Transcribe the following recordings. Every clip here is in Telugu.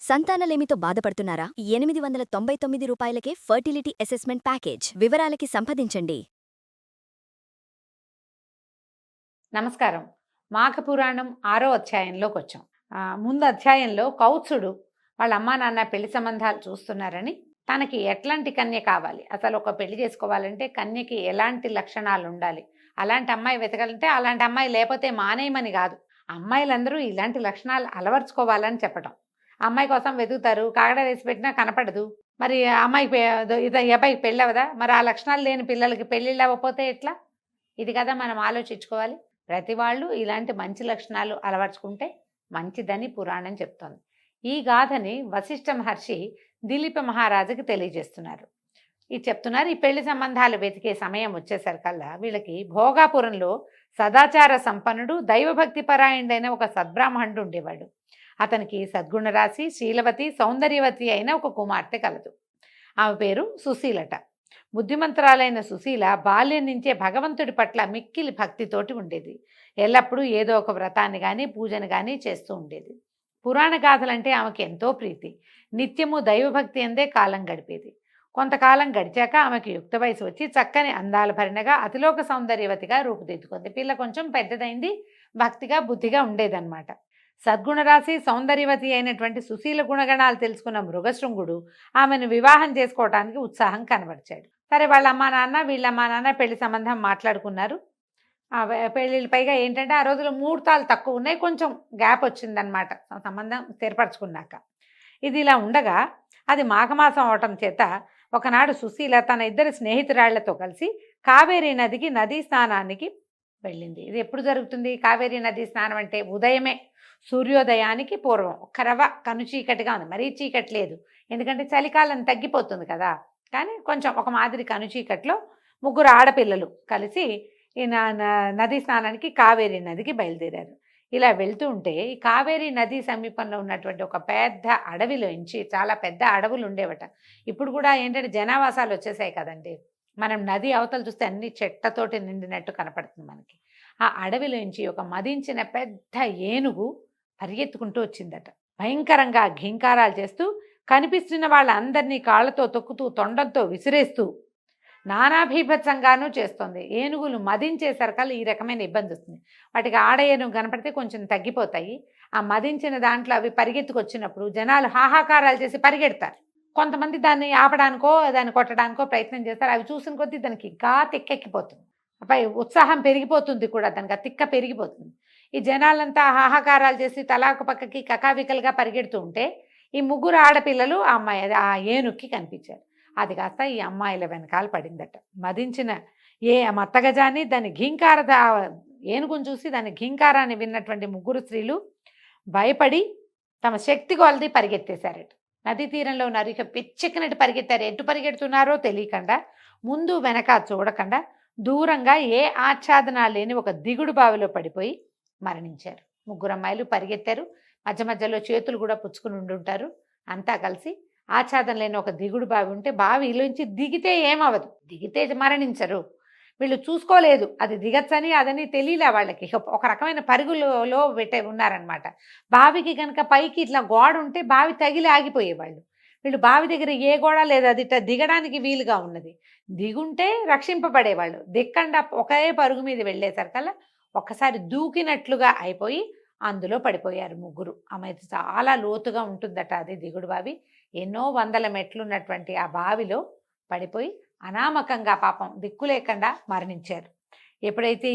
సంతానలేమితో బాధపడుతున్నారా? 899 రూపాయలకే ఫర్టిలిటీ అసెస్మెంట్ ప్యాకేజ్. వివరాలకి సంప్రదించండి. నమస్కారం. మాఘపురాణం 6వ అధ్యాయంలోకి వచ్చాం. ముందు అధ్యాయంలో కౌత్సుడు వాళ్ళ అమ్మా నాన్న పెళ్లి సంబంధాలు చూస్తున్నారని, తనకి ఎట్లాంటి కన్య కావాలి, అసలు ఒక పెళ్లి చేసుకోవాలంటే కన్యకి ఎలాంటి లక్షణాలు ఉండాలి, అలాంటి అమ్మాయి వెతకాలంటే అలాంటి అమ్మాయి లేకపోతే మానేయమని కాదు, అమ్మాయిలందరూ ఇలాంటి లక్షణాలు అలవర్చుకోవాలని చెప్పటం. అమ్మాయి కోసం వెతుకుతారు, కాగడ వేసి పెట్టినా కనపడదు. మరి అమ్మాయికి అబ్బాయికి పెళ్ళి అవ్వదా? మరి ఆ లక్షణాలు లేని పిల్లలకి పెళ్ళిళ్ళు అవ్వకపోతే ఎట్లా? ఇది కదా మనం ఆలోచించుకోవాలి. ప్రతి వాళ్ళు ఇలాంటి మంచి లక్షణాలు అలవర్చుకుంటే మంచిదని పురాణం చెప్తోంది. ఈ గాథని వశిష్ఠ మహర్షి దిలీప మహారాజుకి తెలియజేస్తున్నారు. ఇది చెప్తున్నారు, ఈ పెళ్లి సంబంధాలు వెతికే సమయం వచ్చేసరికల్లా వీళ్ళకి భోగాపురంలో సదాచార సంపన్నుడు, దైవభక్తి పరాయణుడైన ఒక సద్బ్రాహ్మణుడు ఉండేవాడు. అతనికి సద్గుణరాశి, శీలవతి, సౌందర్యవతి అయిన ఒక కుమార్తె కలదు. ఆమె పేరు సుశీలట. బుద్ధిమంతురాలైన సుశీల బాల్యం నుంచే భగవంతుడి పట్ల మిక్కిలి భక్తితోటి ఉండేది. ఎల్లప్పుడూ ఏదో ఒక వ్రతాన్ని కానీ పూజను కానీ చేస్తూ ఉండేది. పురాణ గాథలంటే ఆమెకి ఎంతో ప్రీతి. నిత్యము దైవభక్తి అందే కాలం గడిపేది. కొంతకాలం గడిచాక ఆమెకు యుక్త వయసు వచ్చి చక్కని అందాల భరిణగా అతిలోక సౌందర్యవతిగా రూపుదిద్దుకుంది. పిల్ల కొంచెం పెద్దదైంది, భక్తిగా బుద్ధిగా ఉండేదన్నమాట. సద్గుణరాశి, సౌందర్యవతి అయినటువంటి సుశీల గుణగణాలు తెలుసుకున్న మృగశృంగుడు ఆమెను వివాహం చేసుకోవడానికి ఉత్సాహం కనబరిచాడు. సరే, వాళ్ళ అమ్మా నాన్న వీళ్ళమ్మా నాన్న పెళ్లి సంబంధం మాట్లాడుకున్నారు. పెళ్ళిళ్ళు పైగా ఏంటంటే ఆ రోజుల్లో ముహూర్తాలు తక్కువ ఉన్నాయి, కొంచెం గ్యాప్ వచ్చిందనమాట సంబంధం స్థిరపరచుకున్నాక. ఇది ఇలా ఉండగా అది మాఘమాసం అవటం చేత ఒకనాడు సుశీల తన ఇద్దరి స్నేహితురాళ్లతో కలిసి కావేరీ నదికి నదీ స్నానానికి వెళ్ళింది. ఇది ఎప్పుడు జరుగుతుంది? కావేరీ నదీ స్నానం అంటే ఉదయమే, సూర్యోదయానికి పూర్వం. ఒక్కరవ కనుచీకటిగా ఉంది, మరీ చీకటి లేదు, ఎందుకంటే చలికాలం తగ్గిపోతుంది కదా. కానీ కొంచెం ఒక మాదిరి కనుచీకట్లో ముగ్గురు ఆడపిల్లలు కలిసి ఈ నదీ స్నానానికి కావేరీ నదికి బయలుదేరారు. ఇలా వెళ్తూ ఉంటే ఈ కావేరీ నది సమీపంలో ఉన్నటువంటి ఒక పెద్ద అడవిలోంచి, చాలా పెద్ద అడవులు ఉండేవట. ఇప్పుడు కూడా ఏంటంటే జనావాసాలు వచ్చేసాయి కదండి. మనం నది అవతలు చూస్తే అన్ని చెట్లతోటి నిండినట్టు కనపడుతుంది మనకి. ఆ అడవిలోంచి ఒక మదించిన పెద్ద ఏనుగు పరిగెత్తుకుంటూ వచ్చిందట. భయంకరంగా ఘీంకారాలు చేస్తూ కనిపిస్తున్న వాళ్ళందరినీ కాళ్ళతో తొక్కుతూ, తొండంతో విసిరేస్తూ నానాభీభత్సంగానూ చేస్తుంది. ఏనుగులు మదించేసరికల్లా ఈ రకమైన ఇబ్బంది వస్తుంది. వాటికి ఆడ ఏనుగు కనపడితే కొంచెం తగ్గిపోతాయి. ఆ మదించిన దాంట్లో అవి పరిగెత్తుకొచ్చినప్పుడు జనాలు హాహాకారాలు చేసి పరిగెడతారు. కొంతమంది దాన్ని ఆపడానికో దాన్ని కొట్టడానికో ప్రయత్నం చేస్తారు. అవి చూసిన కొద్దీ దానికి ఇంకా తిక్కెక్కిపోతుంది, పై ఉత్సాహం పెరిగిపోతుంది కూడా, దానికి ఆ తిక్క పెరిగిపోతుంది. ఈ జనాలంతా హాహాకారాలు చేసి తలాకు పక్కకి కకావికలుగా పరిగెడుతూ ఉంటే ఈ ముగ్గురు ఆడపిల్లలు ఆ అమ్మాయి ఆ ఏనుక్కి కనిపించారు. అది కాస్త ఈ అమ్మాయిల వెనకాల పడిందట. మదించిన మత్తగజాన్ని, దాని ఏనుగును చూసి దాని ఘీంకారాన్ని విన్నటువంటి ముగ్గురు స్త్రీలు భయపడి తమ శక్తి కొలది పరిగెత్తేశారట. నదీ తీరంలో ఉన్నారు, ఇక పిచ్చెక్కినట్టు పరిగెత్తారు. ఎటు పరిగెడుతున్నారో తెలియకుండా, ముందు వెనక చూడకుండా దూరంగా ఏ ఆచ్ఛాదన లేని ఒక దిగుడు బావిలో పడిపోయి మరణించారు. ముగ్గురు అమ్మాయిలు పరిగెత్తారు, మధ్య మధ్యలో చేతులు కూడా పుచ్చుకుని ఉండుంటారు. అంతా కలిసి ఆచ్ఛాదన లేని ఒక దిగుడు బావి ఉంటే బావిలోంచి దిగితే ఏమవదు, దిగితే మరణించరు. వీళ్ళు చూసుకోలేదు అది దిగచ్చని, అదని తెలియలే వాళ్ళకి. ఒక రకమైన పరుగులో ఉన్నారనమాట. బావికి కనుక పైకి ఇట్లా గోడ ఉంటే బావి తగిలి ఆగిపోయేవాళ్ళు. వీళ్ళు బావి దగ్గర ఏ గోడ లేదు, అది ఇట్లా దిగడానికి వీలుగా ఉన్నది. దిగుంటే రక్షింపబడేవాళ్ళు. దిక్కండా ఒకే పరుగు మీద వెళ్ళేసరికల్లా ఒక్కసారి దూకినట్లుగా అయిపోయి అందులో పడిపోయారు ముగ్గురు. ఆమె చాలా లోతుగా ఉంటుందట అది దిగుడు బావి. ఎన్నో వందల మెట్లు ఉన్నటువంటి ఆ బావిలో పడిపోయి అనామకంగా పాపం దిక్కు లేకుండా మరణించారు. ఎప్పుడైతే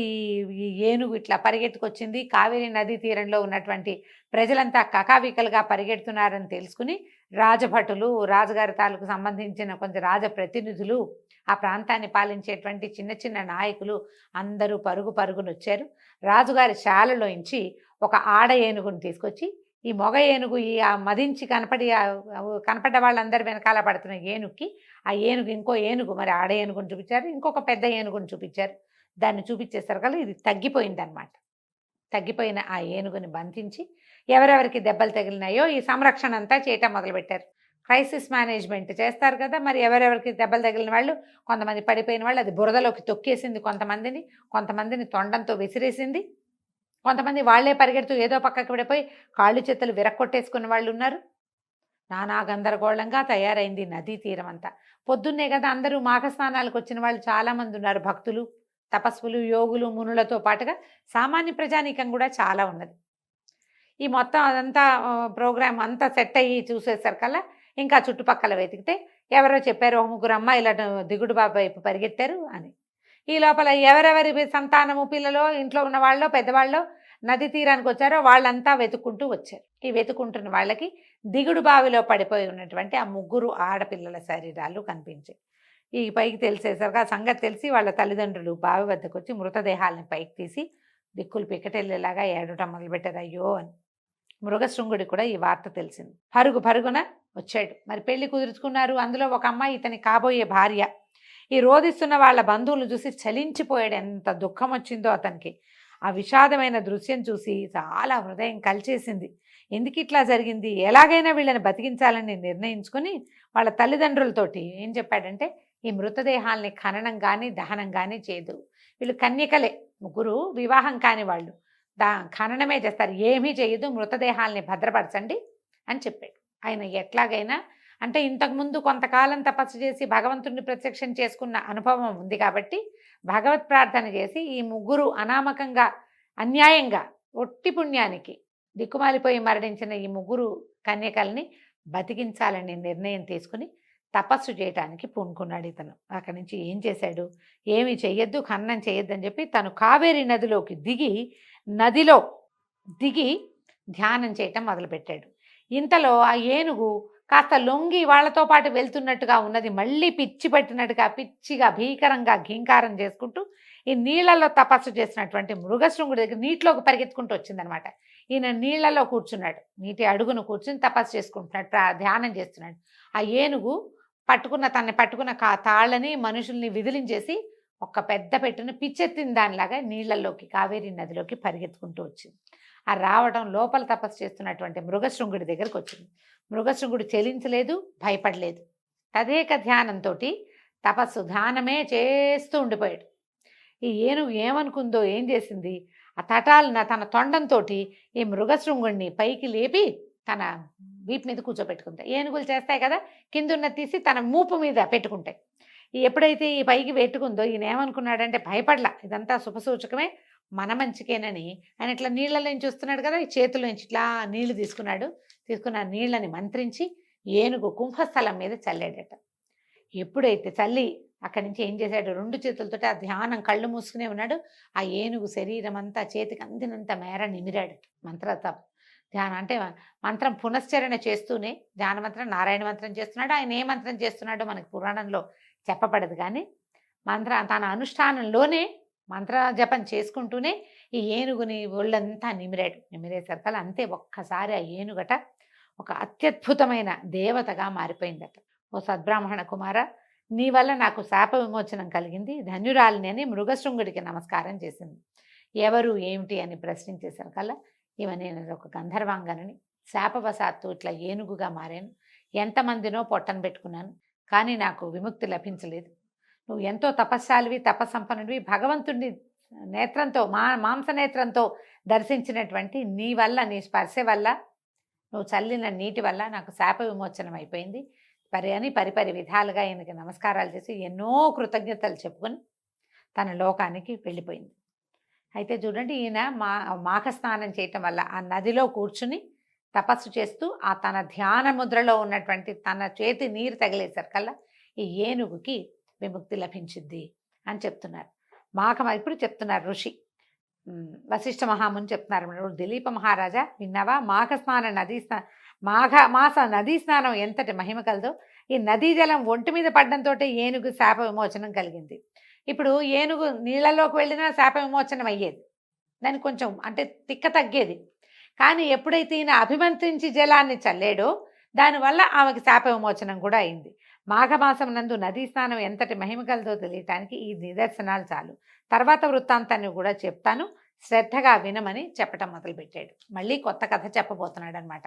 ఈ ఏనుగు ఇట్లా పరిగెత్తుకొచ్చింది, కావేరీ నదీ తీరంలో ఉన్నటువంటి ప్రజలంతా కకావికలుగా పరిగెడుతున్నారని తెలుసుకుని రాజభటులు, రాజుగారి తాలూకు సంబంధించిన కొంచెం రాజప్రతినిధులు, ఆ ప్రాంతాన్ని పాలించేటువంటి చిన్న చిన్న నాయకులు అందరూ పరుగునొచ్చారు. రాజుగారి శాలలోంచి ఒక ఆడ ఏనుగును తీసుకొచ్చి ఈ మొగ ఏనుగు ఈ మదించి కనపడ్డ వాళ్ళందరి వెనకాల పడుతున్న ఏనుగుకి ఆ ఏనుగు ఇంకో ఏనుగు, మరి ఆడ ఏనుగును చూపించారు, ఇంకొక పెద్ద ఏనుగును చూపించారు. దాన్ని చూపించేసరికల్లా ఇది తగ్గిపోయిందనమాట. తగ్గిపోయిన ఆ ఏనుగుని బంధించి ఎవరెవరికి దెబ్బలు తగిలినాయో ఈ సంరక్షణ అంతా చేయటం మొదలుపెట్టారు. క్రైసిస్ మేనేజ్మెంట్ చేస్తారు కదా, మరి ఎవరెవరికి దెబ్బలు తగిలిన వాళ్ళు, కొంతమంది పడిపోయిన వాళ్ళు అది బురదలోకి తొక్కేసింది, కొంతమందిని తొండంతో విసిరేసింది, కొంతమంది వాళ్లే పరిగెడుతూ ఏదో పక్కకి పడిపోయి కాళ్ళు చేతులు విరక్కొట్టేసుకున్న వాళ్ళు ఉన్నారు. నానా గందరగోళంగా తయారైంది నదీ తీరం అంతా. పొద్దున్నే కదా అందరూ మాఘ స్నానాలకు వచ్చిన వాళ్ళు చాలామంది ఉన్నారు. భక్తులు, తపస్సులు, యోగులు, మునులతో పాటుగా సామాన్య ప్రజానీకం కూడా చాలా ఉన్నది. ఈ మొత్తం అదంతా ప్రోగ్రామ్ అంతా సెట్ అయ్యి చూసేసరికల్లా ఇంకా చుట్టుపక్కల వెతికితే ఎవరో చెప్పారు, ఒక ముగ్గురు అమ్మాయిల దిగుడు బాబు వైపు పరిగెత్తారు అని. ఈ లోపల ఎవరెవరి సంతానము, పిల్లలో, ఇంట్లో ఉన్న వాళ్ళో పెద్దవాళ్ళో నది తీరానికి వచ్చారో వాళ్ళంతా వెతుక్కుంటూ వచ్చారు. ఈ వెతుక్కుంటున్న వాళ్ళకి దిగుడు బావిలో పడిపోయి ఉన్నటువంటి ఆ ముగ్గురు ఆడపిల్లల శరీరాలు కనిపించాయి. ఈ పైకి తెలిసేసరికి ఆ సంగతి తెలిసి వాళ్ళ తల్లిదండ్రులు బావి వద్దకు వచ్చి మృతదేహాలను పైకి తీసి దిక్కులు పిక్కటెళ్ళేలాగా ఏడటం మొదలుపెట్టారు, అయ్యో అని. మృగశృంగుడికి కూడా ఈ వార్త తెలిసింది. పరుగున వచ్చాడు. మరి పెళ్లి కుదుర్చుకున్నారు. అందులో ఒక అమ్మాయి ఇతని కాబోయే భార్య. ఈ రోధిస్తున్న వాళ్ళ బంధువులు చూసి చలించిపోయాడు. ఎంత దుఃఖం వచ్చిందో అతనికి. ఆ విషాదమైన దృశ్యం చూసి చాలా హృదయం కలిచేసింది. ఎందుకు ఇట్లా జరిగింది, ఎలాగైనా వీళ్ళని బతికించాలని నిర్ణయించుకుని వాళ్ళ తల్లిదండ్రులతోటి ఏం చెప్పాడంటే, ఈ మృతదేహాల్ని ఖననం కానీ దహనం కానీ చేయదు. వీళ్ళు కన్యకలే, ముగ్గురు వివాహం కాని వాళ్ళు. ఖననమే చేస్తారు, ఏమీ చేయదు, మృతదేహాల్ని భద్రపరచండి అని చెప్పాడు. ఆయన ఎట్లాగైనా అంటే ఇంతకుముందు కొంతకాలం తపస్సు చేసి భగవంతుడిని ప్రత్యక్షం చేసుకున్న అనుభవం ఉంది కాబట్టి భగవత్ ప్రార్థన చేసి ఈ ముగ్గురు అనామకంగా అన్యాయంగా ఒట్టి పుణ్యానికి దిక్కుమాలిపోయి మరణించిన ఈ ముగ్గురు కన్యకల్ని బతికించాలని నిర్ణయం తీసుకుని తపస్సు చేయటానికి పూనుకున్నాడు ఇతను. అక్కడి నుంచి ఏం చేశాడు, ఏమి చెయ్యొద్దు, ఖననం చేయొద్దు అని చెప్పి తను కావేరి నదిలోకి నదిలో దిగి ధ్యానం చేయటం మొదలుపెట్టాడు. ఇంతలో ఆ ఏనుగు కాస్త లొంగి వాళ్లతో పాటు వెళ్తున్నట్టుగా ఉన్నది. మళ్ళీ పిచ్చి పట్టినట్టుగా పిచ్చిగా భీకరంగా ఘీంకారం చేసుకుంటూ ఈ నీళ్లలో తపస్సు చేసినటువంటి మృగశృంగుడి దగ్గర నీటిలోకి పరిగెత్తుకుంటూ వచ్చిందనమాట. ఈయన నీళ్లలో కూర్చున్నాడు, నీటి అడుగును కూర్చుని తపస్సు చేసుకుంటున్నాడు, ధ్యానం చేస్తున్నాడు. ఆ ఏనుగు తనని పట్టుకున్న తాళ్ళని మనుషుల్ని విదిలించేసి ఒక పెద్ద పెట్టుని పిచ్చెత్తిన దానిలాగా నీళ్లలోకి కావేరీ నదిలోకి పరిగెత్తుకుంటూ వచ్చింది. ఆ రావడం లోపల తపస్సు చేస్తున్నటువంటి మృగశృంగుడి దగ్గరకు వచ్చింది. మృగశృంగుడు చెలించలేదు, భయపడలేదు. తదేక ధ్యానంతో ధ్యానమే చేస్తూ ఉండిపోయాడు. ఈ ఏనుగు ఏమనుకుందో, ఏం చేసింది, ఆ తన తొండంతో ఈ మృగశృంగుడిని పైకి లేపి తన వీపు మీద కూర్చోబెట్టుకుంటాయి. ఏనుగులు చేస్తాయి కదా, కిందున్న తీసి తన మూపు మీద పెట్టుకుంటాయి. ఎప్పుడైతే ఈ పైకి పెట్టుకుందో ఈయన ఏమనుకున్నాడంటే, భయపడలా, ఇదంతా శుభసూచకమే, మన మంచికేనని ఆయన ఇట్లా నీళ్ళని చూస్తున్నాడు కదా, ఈ చేతుల నుంచి ఇట్లా నీళ్లు తీసుకున్న నీళ్ళని మంత్రించి ఏనుగు కుంభస్థలం మీద చల్లాడట. ఎప్పుడైతే చల్లి అక్కడి నుంచి ఏం చేశాడు, రెండు చేతులతో ఆ ధ్యానం కళ్ళు మూసుకునే ఉన్నాడు. ఆ ఏనుగు శరీరం అంతా చేతికి అందినంత మేర నిమిరాడు. ధ్యానం అంటే మంత్రం పునశ్చరణ చేస్తూనే ధ్యాన మంత్రం, నారాయణ మంత్రం చేస్తున్నాడు. ఆయన ఏ మంత్రం చేస్తున్నాడో మనకి పురాణంలో చెప్పబడదు, కానీ తన అనుష్ఠానంలోనే మంత్ర జపం చేసుకుంటూనే ఈ ఏనుగుని ఒళ్ళంతా నిమిరేసరికల్లా అంతే ఒక్కసారి ఆ ఏనుగట ఒక అత్యద్భుతమైన దేవతగా మారిపోయిందట. ఓ సద్బ్రాహ్మణ కుమార, నీ వల్ల నాకు శాప విమోచనం కలిగింది, ధన్యురాలిని అని మృగశృంగుడికి నమస్కారం చేసింది. ఎవరు ఏమిటి అని ప్రశ్నించేసరికల్లా నేను ఒక గంధర్వాంగనని, శాపవశాత్తు ఇట్లా ఏనుగుగా మారాను, ఎంతమందినో పొట్టను పెట్టుకున్నాను, కానీ నాకు విముక్తి లభించలేదు. నువ్వు ఎంతో తపస్శాలివి, తపస్సంపన్నుడివి, భగవంతుడిని నేత్రంతో మాంసనేత్రంతో దర్శించినటువంటి నీ వల్ల, నీ స్పర్శ వల్ల, నువ్వు చల్లిన నీటి వల్ల నాకు శాప విమోచనం అయిపోయింది అని పరిపరి విధాలుగా ఆయనకి నమస్కారాలు చేసి ఎన్నో కృతజ్ఞతలు చెప్పుకొని తన లోకానికి వెళ్ళిపోయింది. అయితే చూడండి, ఈయన మాఘ స్నానం చేయటం వల్ల ఆ నదిలో కూర్చుని తపస్సు చేస్తూ ఆ తన ధ్యాన ముద్రలో ఉన్నటువంటి తన చేతి నీరు తగిలేసరికల్లా ఈ ఏనుగుకి విముక్తి లభించింది అని చెప్తున్నారు. ఇప్పుడు చెప్తున్నారు ఋషి వశిష్ఠ మహాముని చెప్తున్నారు, దిలీప మహారాజా విన్నావా, మాఘ నదీ స్నానం ఎంతటి మహిమ కలదో. ఈ నదీ జలం ఒంటి మీద పడ్డంతో ఏనుగు శాప విమోచనం కలిగింది. ఇప్పుడు ఏనుగు నీళ్ళలోకి వెళ్ళినా శాప విమోచనం అయ్యేది, దానికి కొంచెం అంటే తిక్క తగ్గేది. కానీ ఎప్పుడైతే ఈయన అభిమంత్రించి జలాన్ని చల్లాడో దానివల్ల ఆమెకి శాప విమోచనం కూడా అయింది. మాఘమాసం నందు నదీ స్నానం ఎంతటి మహిమ కలదో తెలియటానికి ఈ నిదర్శనాలు చాలు. తర్వాత వృత్తాంతాన్ని కూడా చెప్తాను, శ్రద్ధగా వినమని చెప్పటం మొదలుపెట్టాడు. మళ్ళీ కొత్త కథ చెప్పబోతున్నాడు అనమాట.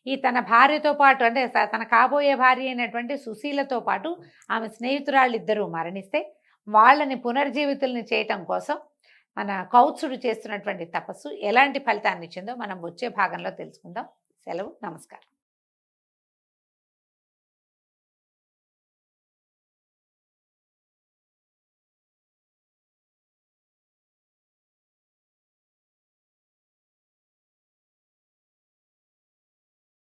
ఈ తన భార్యతో పాటు అంటే తన కాబోయే భార్య అయినటువంటి సుశీలతో పాటు ఆమె స్నేహితురాళ్ళిద్దరూ మరణిస్తే వాళ్ళని పునర్జీవితుల్ని చేయటం కోసం మన కౌత్సుడు చేస్తున్నటువంటి తపస్సు ఎలాంటి ఫలితాన్ని ఇచ్చిందో మనం వచ్చే భాగంలో తెలుసుకుందాం. సెలవు, నమస్కారం.